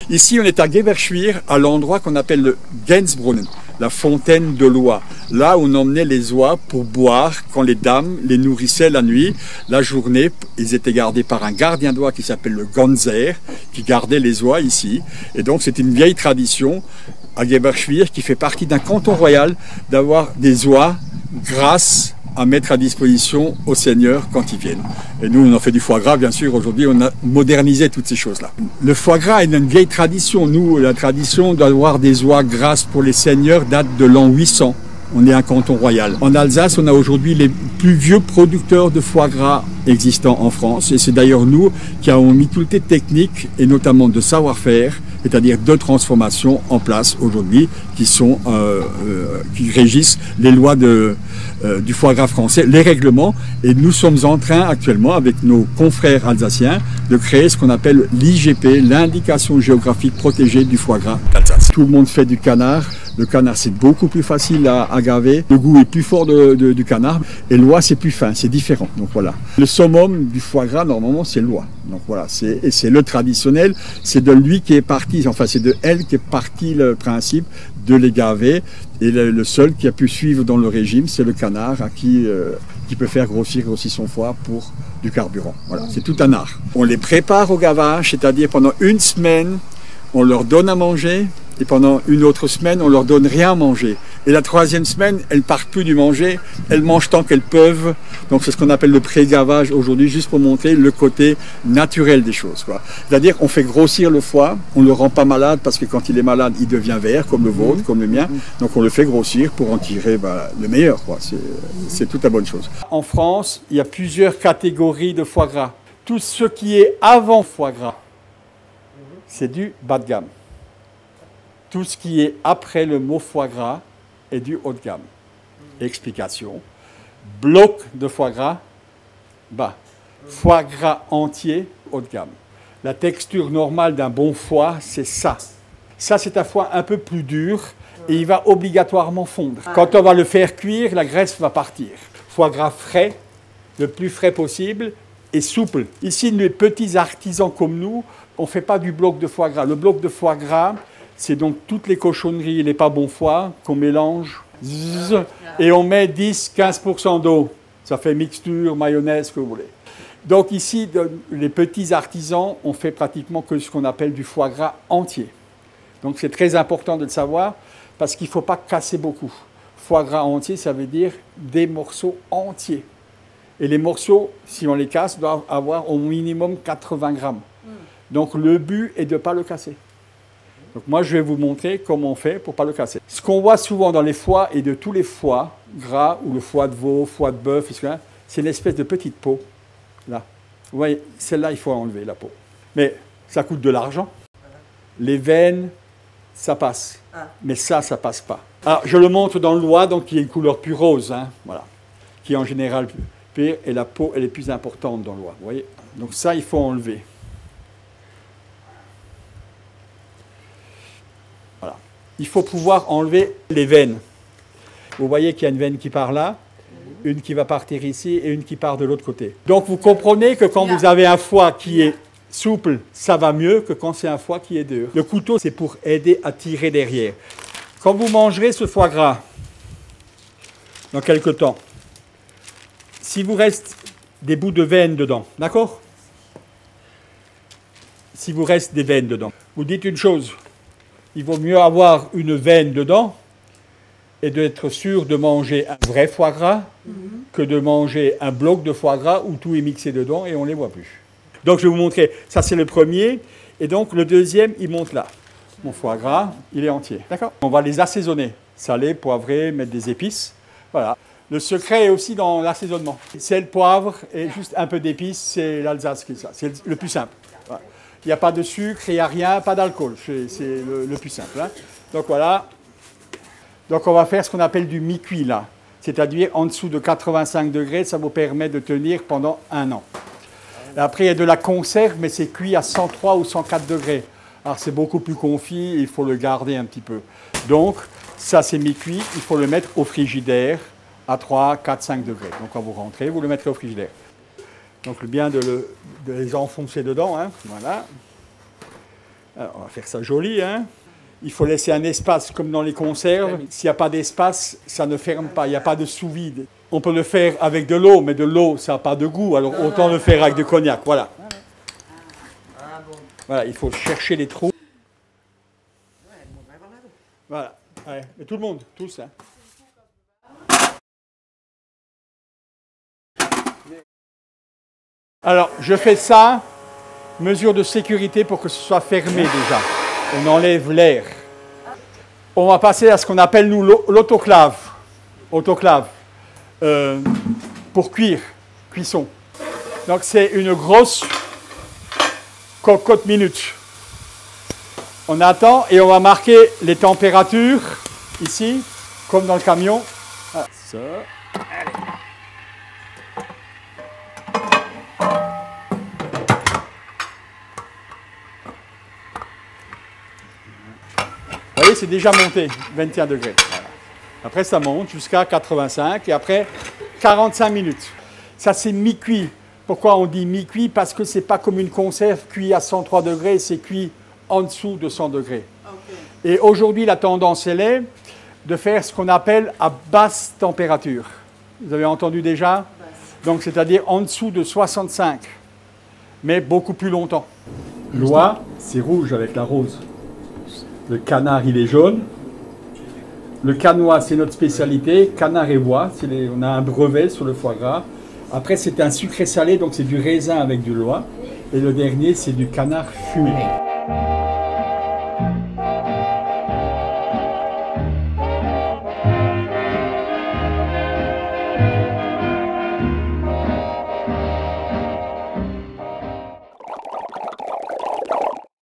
Ici, on est à Gewerschwir, à l'endroit qu'on appelle le Gensbrunnen, la fontaine de l'oie. Là où on emmenait les oies pour boire quand les dames les nourrissaient la nuit. La journée, ils étaient gardés par un gardien d'oie qui s'appelle le Ganser, qui gardait les oies ici. Et donc, c'est une vieille tradition à Gewerschwir qui fait partie d'un canton royal d'avoir des oies grasses à mettre à disposition aux seigneurs quand ils viennent. Et nous, on en fait du foie gras, bien sûr. Aujourd'hui, on a modernisé toutes ces choses-là. Le foie gras est une vieille tradition. Nous, la tradition d'avoir des oies grasses pour les seigneurs date de l'an 800. On est un canton royal. En Alsace, on a aujourd'hui les plus vieux producteurs de foie gras existants en France. Et c'est d'ailleurs nous qui avons mis toutes les techniques, et notamment de savoir-faire, c'est-à-dire de transformation en place aujourd'hui, qui régissent les lois du foie gras français, les règlements. Et nous sommes en train actuellement, avec nos confrères alsaciens, de créer ce qu'on appelle l'IGP, l'indication géographique protégée du foie gras d'Alsace. Tout le monde fait du canard. Le canard, c'est beaucoup plus facile à gaver. Le goût est plus fort du canard. Et l'oie, c'est plus fin, c'est différent. Donc voilà. Le summum du foie gras, normalement, c'est l'oie. Donc voilà, c'est le traditionnel. C'est de lui qui est parti, enfin, c'est de elle qui est parti le principe de les gaver. Et le seul qui a pu suivre dans le régime, c'est le canard qui peut faire grossir aussi son foie pour du carburant. Voilà, c'est tout un art. On les prépare au gavage, c'est-à-dire pendant une semaine, on leur donne à manger. Et pendant une autre semaine, on leur donne rien à manger. Et la troisième semaine, elles partent plus du manger, elles mangent tant qu'elles peuvent. Donc c'est ce qu'on appelle le pré-gavage aujourd'hui, juste pour montrer le côté naturel des choses, quoi. C'est-à-dire qu'on fait grossir le foie, on ne le rend pas malade parce que quand il est malade, il devient vert, comme le vôtre, comme le mien. Donc on le fait grossir pour en tirer le meilleur, quoi. C'est toute la bonne chose. En France, il y a plusieurs catégories de foie gras. Tout ce qui est avant foie gras, c'est du bas de gamme. Tout ce qui est après le mot foie gras est du haut de gamme. Explication. Bloc de foie gras, bas. Foie gras entier, haut de gamme. La texture normale d'un bon foie, c'est ça. Ça, c'est un foie un peu plus dur et il va obligatoirement fondre. Quand on va le faire cuire, la graisse va partir. Foie gras frais, le plus frais possible et souple. Ici, les petits artisans comme nous, on ne fait pas du bloc de foie gras. Le bloc de foie gras, c'est donc toutes les cochonneries et les pas bons foies qu'on mélange et on met 10-15% d'eau. Ça fait mixture, mayonnaise, ce que vous voulez. Donc ici, les petits artisans, on fait pratiquement que ce qu'on appelle du foie gras entier. Donc c'est très important de le savoir parce qu'il ne faut pas casser beaucoup. Foie gras entier, ça veut dire des morceaux entiers. Et les morceaux, si on les casse, doivent avoir au minimum 80 grammes. Donc le but est de ne pas le casser. Donc moi, je vais vous montrer comment on fait pour ne pas le casser. Ce qu'on voit souvent dans les foies et de tous les foies gras, ou le foie de veau, foie de bœuf, c'est une espèce de petite peau. Là. Vous voyez, celle-là, il faut enlever la peau. Mais ça coûte de l'argent. Les veines, ça passe. Mais ça passe pas. Alors, je le montre dans l'oie, donc qui est une couleur plus rose, hein, voilà, qui est en général plus pire, et la peau, elle est plus importante dans l'oie. Vous voyez. Donc ça, il faut enlever. Voilà. Il faut pouvoir enlever les veines. Vous voyez qu'il y a une veine qui part là, une qui va partir ici et une qui part de l'autre côté. Donc vous comprenez que quand vous avez un foie qui est souple, ça va mieux que quand c'est un foie qui est dur. Le couteau, c'est pour aider à tirer derrière. Quand vous mangerez ce foie gras, dans quelque temps, si vous reste des bouts de veine dedans, d'accord? Si vous reste des veines dedans, vous dites une chose, il vaut mieux avoir une veine dedans et d'être sûr de manger un vrai foie gras que de manger un bloc de foie gras où tout est mixé dedans et on ne les voit plus. Donc je vais vous montrer, ça c'est le premier, et donc le deuxième, il monte là. Mon foie gras, il est entier, d'accord? On va les assaisonner, salé, poivré, mettre des épices, voilà. Le secret est aussi dans l'assaisonnement. Sel, poivre et juste un peu d'épices, c'est l'Alsace qui est ça, c'est le plus simple. Voilà. Il n'y a pas de sucre, il n'y a rien, pas d'alcool, c'est le plus simple. Hein. Donc voilà, donc on va faire ce qu'on appelle du mi-cuit là, c'est-à-dire en dessous de 85 degrés, ça vous permet de tenir pendant 1 an. Et après, il y a de la conserve, mais c'est cuit à 103 ou 104 degrés. Alors, c'est beaucoup plus confit, il faut le garder un petit peu. Donc, ça, c'est mi-cuit, il faut le mettre au frigidaire à 3, 4, 5 degrés. Donc, quand vous rentrez, vous le mettrez au frigidaire. Donc, le bien de les enfoncer dedans, hein, voilà. Alors, on va faire ça joli, hein. Il faut laisser un espace comme dans les conserves. S'il n'y a pas d'espace, ça ne ferme pas, il n'y a pas de sous-vide. On peut le faire avec de l'eau, mais de l'eau, ça n'a pas de goût, alors autant le faire avec du cognac, voilà. Voilà, il faut chercher les trous. Voilà, ouais. Mais tout le monde, tous. Hein. Alors, je fais ça, mesure de sécurité pour que ce soit fermé déjà. On enlève l'air. On va passer à ce qu'on appelle, nous, l'autoclave. Autoclave. Pour cuire, cuisson. Donc, c'est une grosse cocotte minute. On attend et on va marquer les températures, ici, comme dans le camion. Ah, ça. Allez. Vous voyez, c'est déjà monté, 21 degrés. Voilà. Après, ça monte jusqu'à 85 et après, 45 minutes. Ça, c'est mi-cuit. Pourquoi on dit mi-cuit? Parce que ce n'est pas comme une conserve cuit à 103 degrés, c'est cuit en dessous de 100 degrés. Okay. Et aujourd'hui, la tendance, elle est de faire ce qu'on appelle à basse température. Vous avez entendu déjà? Donc, c'est-à-dire en dessous de 65, mais beaucoup plus longtemps. L'oie, c'est rouge avec la rose. Le canard, il est jaune. Le canois, c'est notre spécialité. Canard et oie, on a un brevet sur le foie gras. Après, c'est un sucré salé, donc c'est du raisin avec du lois. Et le dernier, c'est du canard fumé.